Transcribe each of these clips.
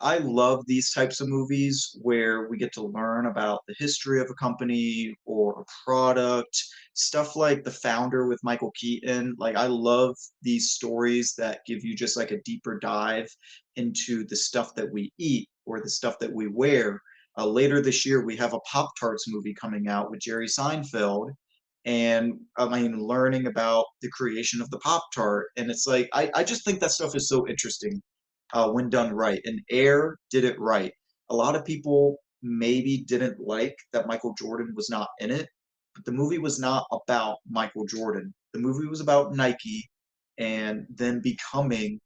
I love these types of movies where we get to learn about the history of a company or a product, stuff like The Founder with Michael Keaton. Like, I love these stories that give you just like a deeper dive into the stuff that we eat or the stuff that we wear. Later this year, we have a Pop Tarts movie coming out with Jerry Seinfeld. And I mean, learning about the creation of the Pop Tart. And it's like, I just think that stuff is so interesting when done right. And Air did it right. A lot of people maybe didn't like that Michael Jordan was not in it, but the movie was not about Michael Jordan. The movie was about Nike and them becoming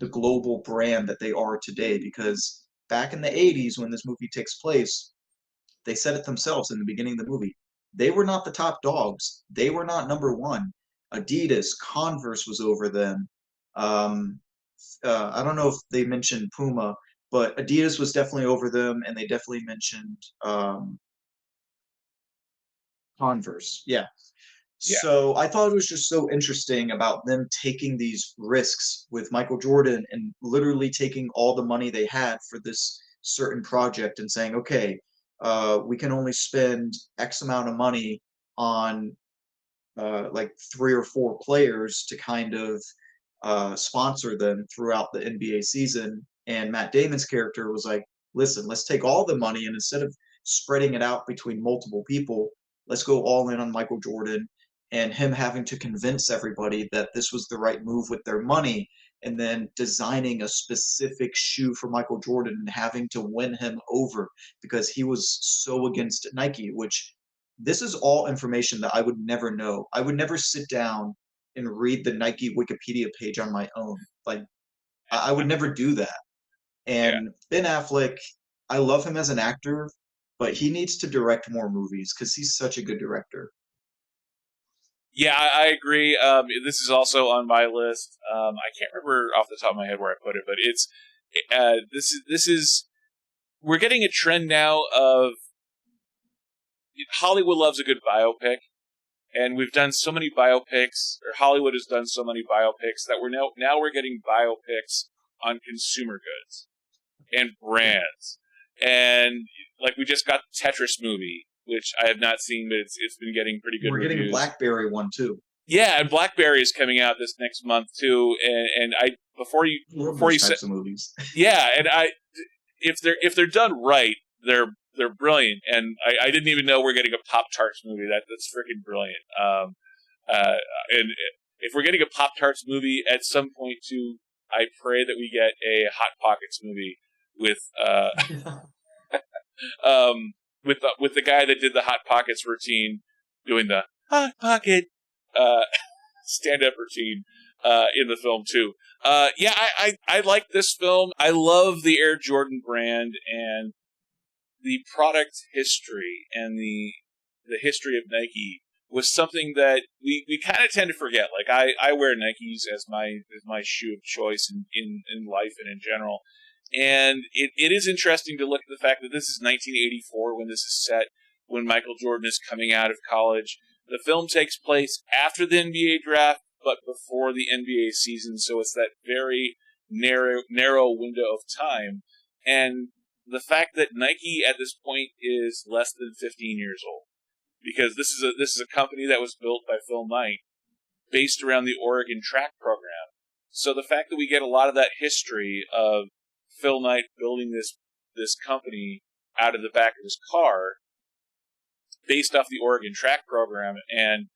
the global brand that they are today. Because back in the 80s, when this movie takes place, they said it themselves in the beginning of the movie. They were not the top dogs. They were not number one. Adidas, Converse was over them. Um, I don't know if they mentioned Puma, but Adidas was definitely over them, and they definitely mentioned Converse. Yeah. Yeah. So I thought it was just so interesting about them taking these risks with Michael Jordan and literally taking all the money they had for this certain project and saying, okay, we can only spend X amount of money on like three or four players to kind of sponsor them throughout the NBA season. And Matt Damon's character was like, listen, let's take all the money and instead of spreading it out between multiple people, let's go all in on Michael Jordan and him having to convince everybody that this was the right move with their money and then designing a specific shoe for Michael Jordan and having to win him over because he was so against Nike, which this is all information that I would never know. I would never sit down and read the Nike Wikipedia page on my own. Like I would never do that. Yeah. And Ben Affleck, I love him as an actor, but he needs to direct more movies because he's such a good director. Yeah, I agree. This is also on my list. I can't remember off the top of my head where I put it, but it's this is we're getting a trend now of Hollywood loves a good biopic, and we've done so many biopics, or Hollywood has done so many biopics that we're now we're getting biopics on consumer goods and brands, and like we just got the Tetris movie, which I have not seen, but it's been getting pretty good We're getting a reviews. BlackBerry one too. Yeah, and BlackBerry is coming out this next month too. And I I love before those you said types of movies. yeah, and if they're done right, they're brilliant. And I didn't even know we're getting a Pop Tarts movie. That's freaking brilliant. And if we're getting a Pop Tarts movie at some point too, I pray that we get a Hot Pockets movie with with the guy that did the Hot Pockets routine doing the Hot Pocket uh, stand up routine in the film too. Yeah, I like this film. I love the Air Jordan brand and the product history and the history of Nike was something that we kind of tend to forget. Like I wear Nikes as my shoe of choice in life and in general. And it is interesting to look at the fact that this is 1984 when this is set, when Michael Jordan is coming out of college. The film takes place after the NBA draft, but before the NBA season, so it's that very narrow window of time. And the fact that Nike at this point is less than 15 years old, because this is a company that was built by Phil Knight, based around the Oregon track program. So the fact that we get a lot of that history of Phil Knight building this company out of the back of his car, based off the Oregon track program, and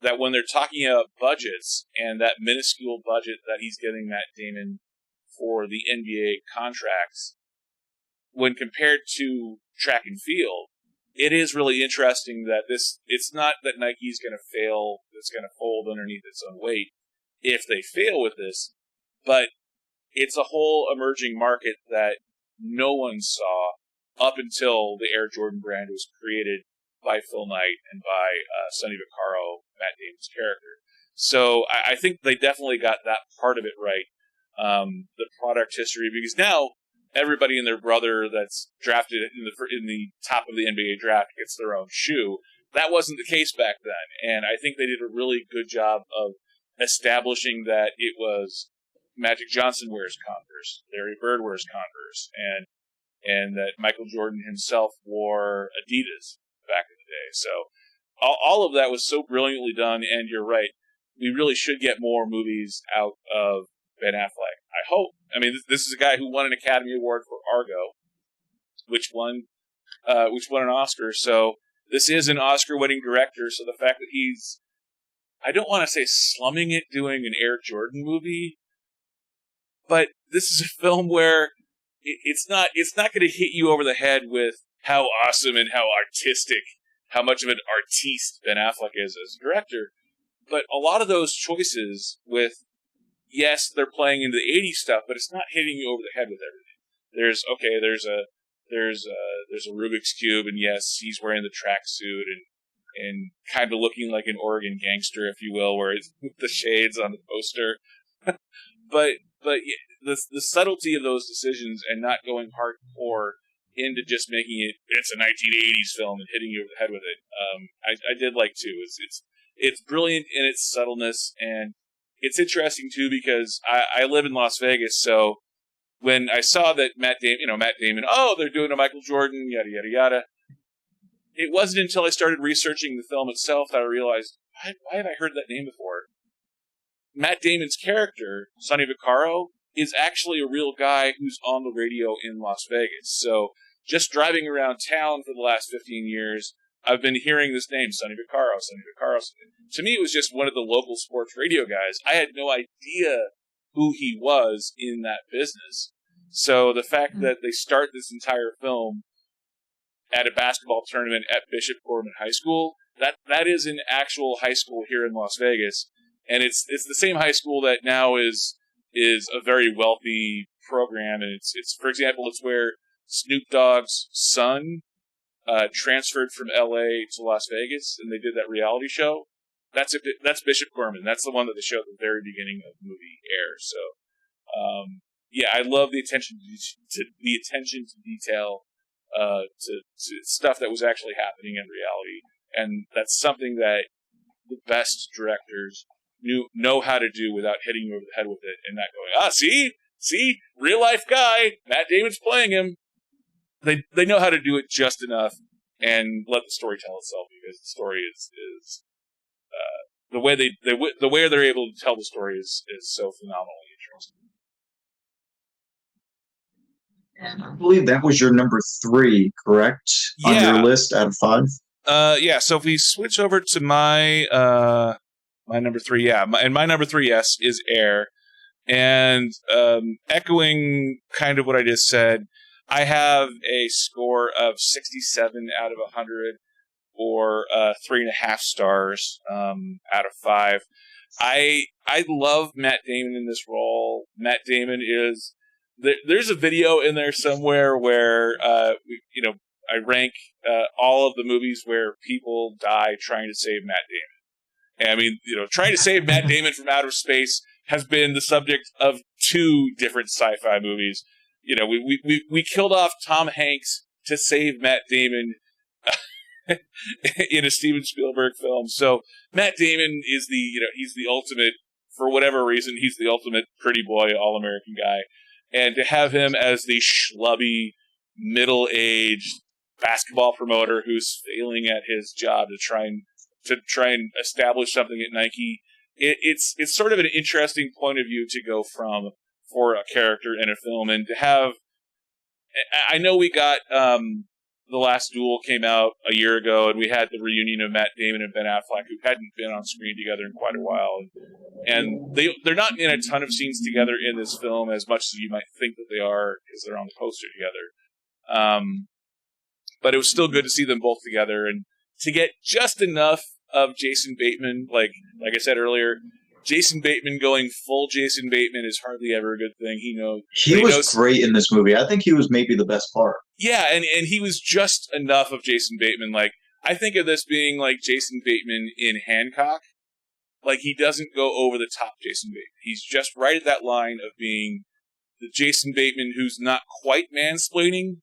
that when they're talking about budgets and that minuscule budget that he's getting Matt Damon for the NBA contracts, when compared to track and field, it is really interesting that it's not that Nike's going to fail, it's going to fold underneath its own weight if they fail with this, but it's a whole emerging market that no one saw up until the Air Jordan brand was created by Phil Knight and by Sonny Vaccaro, Matt Damon's character. So I think they definitely got that part of it right, the product history, because now everybody and their brother that's drafted in the top of the NBA draft gets their own shoe. That wasn't the case back then, and I think they did a really good job of establishing that it was Magic Johnson wears Converse, Larry Bird wears Converse, and that Michael Jordan himself wore Adidas back in the day. So all of that was so brilliantly done, and you're right. We really should get more movies out of Ben Affleck. I hope. I mean, this is a guy who won an Academy Award for Argo, which won an Oscar. So this is an Oscar-winning director. So the fact that he's, I don't want to say slumming it doing an Air Jordan movie, but this is a film where it's not going to hit you over the head with how awesome and how artistic, how much of an artiste Ben Affleck is as a director. But a lot of those choices with, yes, they're playing into the 80s stuff, but it's not hitting you over the head with everything. There's a Rubik's Cube, and yes, he's wearing the tracksuit and kind of looking like an Oregon gangster, if you will, where it's with the shades on the poster. but the subtlety of those decisions and not going hardcore into just making it's a 1980s film and hitting you over the head with it. I did like too. It's brilliant in its subtleness, and it's interesting too because I live in Las Vegas, so when I saw that Matt Damon, oh, they're doing a Michael Jordan, yada yada yada. It wasn't until I started researching the film itself that I realized, why have I heard that name before? Matt Damon's character, Sonny Vaccaro, is actually a real guy who's on the radio in Las Vegas. So just driving around town for the last 15 years, I've been hearing this name, Sonny Vaccaro, Sonny Vaccaro. To me, it was just one of the local sports radio guys. I had no idea who he was in that business. So the fact that they start this entire film at a basketball tournament at Bishop Gorman High School, that is an actual high school here in Las Vegas. And it's the same high school that now is a very wealthy program. And it's for example, it's where Snoop Dogg's son transferred from LA to Las Vegas, and they did that reality show. That's Bishop Gorman. That's the one that they showed at the very beginning of the movie Air. So, yeah, I love the attention to detail to stuff that was actually happening in reality, and that's something that the best directors know how to do without hitting you over the head with it and not going, see, real life guy, Matt Damon's playing him. They know how to do it just enough and let the story tell itself, because the story is the way they're able to tell the story is so phenomenally interesting. I believe that was your number 3, correct? On your list out of 5? Yeah. So if we switch over to my number 3, my number 3, yes, is Air, and echoing kind of what I just said, I have a score of 67 out of 100, or 3.5 stars out of 5. I love Matt Damon in this role. Matt Damon is. There's a video in there somewhere where I rank all of the movies where people die trying to save Matt Damon. And I mean, trying to save Matt Damon from outer space has been the subject of 2 different sci-fi movies. We killed off Tom Hanks to save Matt Damon in a Steven Spielberg film. So Matt Damon is he's the ultimate, for whatever reason, he's the ultimate pretty boy, all-American guy. And to have him as the schlubby, middle-aged basketball promoter who's failing at his job to try and establish something at Nike, it's sort of an interesting point of view to go from for a character in a film. And to have, I know we got The Last Duel came out a year ago, and we had the reunion of Matt Damon and Ben Affleck, who hadn't been on screen together in quite a while. And they're not in a ton of scenes together in this film as much as you might think that they are, because they're on the poster together. But it was still good to see them both together, and to get just enough of Jason Bateman, like I said earlier, Jason Bateman going full Jason Bateman is hardly ever a good thing. He was great in this movie. I think he was maybe the best part. Yeah, and he was just enough of Jason Bateman. Like, I think of this being like Jason Bateman in Hancock. Like, he doesn't go over the top Jason Bateman. He's just right at that line of being the Jason Bateman who's not quite mansplaining,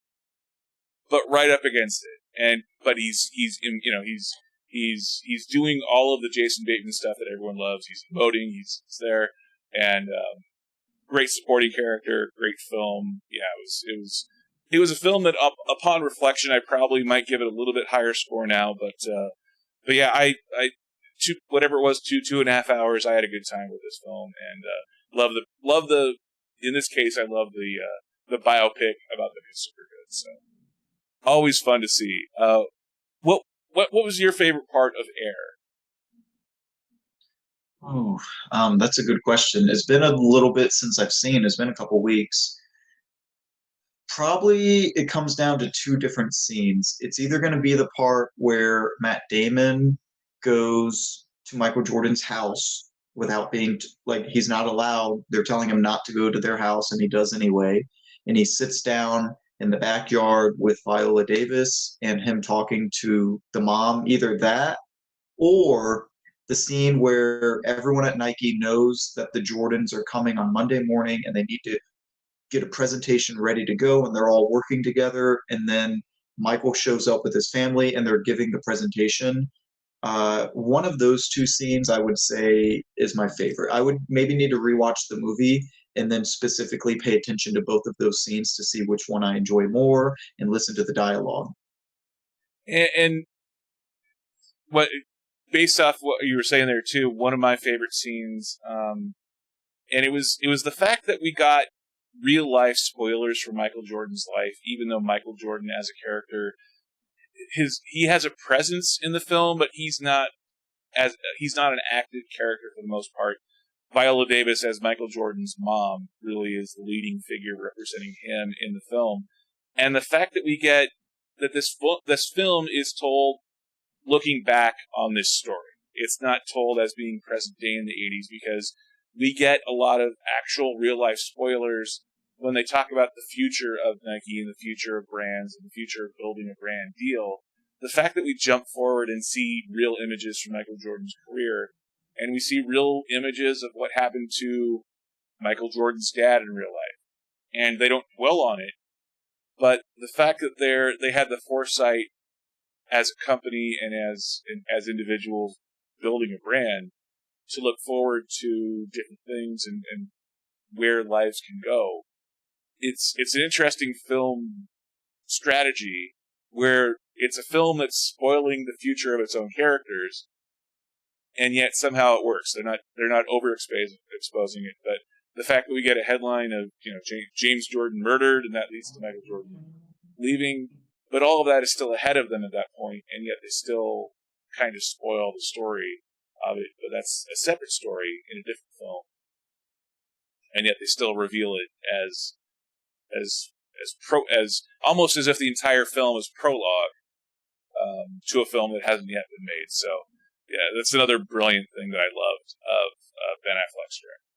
but right up against it. But he's doing all of the Jason Bateman stuff that everyone loves. He's emoting. He's there, and great supporting character, great film. Yeah, it was a film that, upon reflection, I probably might give it a little bit higher score now. But yeah, whatever it was, 2.5 hours, I had a good time with this film, and love the. In this case, I love the biopic about the new Supergood. So always fun to see. What was your favorite part of Air? Oh, that's a good question. It's been a little bit since I've seen. It's been a couple weeks. Probably it comes down to two different scenes. It's either going to be the part where Matt Damon goes to Michael Jordan's house without being like he's not allowed. They're telling him not to go to their house, and he does anyway. And he sits down in the backyard with Viola Davis and him talking to the mom. Either that or the scene where everyone at Nike knows that the Jordans are coming on Monday morning and they need to get a presentation ready to go and they're all working together, and then Michael shows up with his family and they're giving the presentation. One of those two scenes I would say is my favorite. I would maybe need to rewatch the movie and then specifically pay attention to both of those scenes to see which one I enjoy more and listen to the dialogue. And what, based off what you were saying there too, one of my favorite scenes, and it was the fact that we got real life spoilers for Michael Jordan's life, even though Michael Jordan as a character, he has a presence in the film, but he's not an active character for the most part. Viola Davis as Michael Jordan's mom really is the leading figure representing him in the film, and the fact that we get that this film is told looking back on this story. It's not told as being present day in the 80s, because we get a lot of actual real-life spoilers when they talk about the future of Nike and the future of brands and the future of building a brand deal. The fact that we jump forward and see real images from Michael Jordan's career, and we see real images of what happened to Michael Jordan's dad in real life, and they don't dwell on it, but the fact that they had the foresight as a company and as individuals building a brand to look forward to different things and where lives can go. It's an interesting film strategy where it's a film that's spoiling the future of its own characters, and yet somehow it works. They're not exposing it, but the fact that we get a headline of James Jordan murdered, and that leads to Michael Jordan leaving, but all of that is still ahead of them at that point, and yet they still kind of spoil the story of it. But that's a separate story in a different film, and yet they still reveal it as almost as if the entire film is prologue to a film that hasn't yet been made. So yeah, that's another brilliant thing that I loved of Ben Affleck's direction.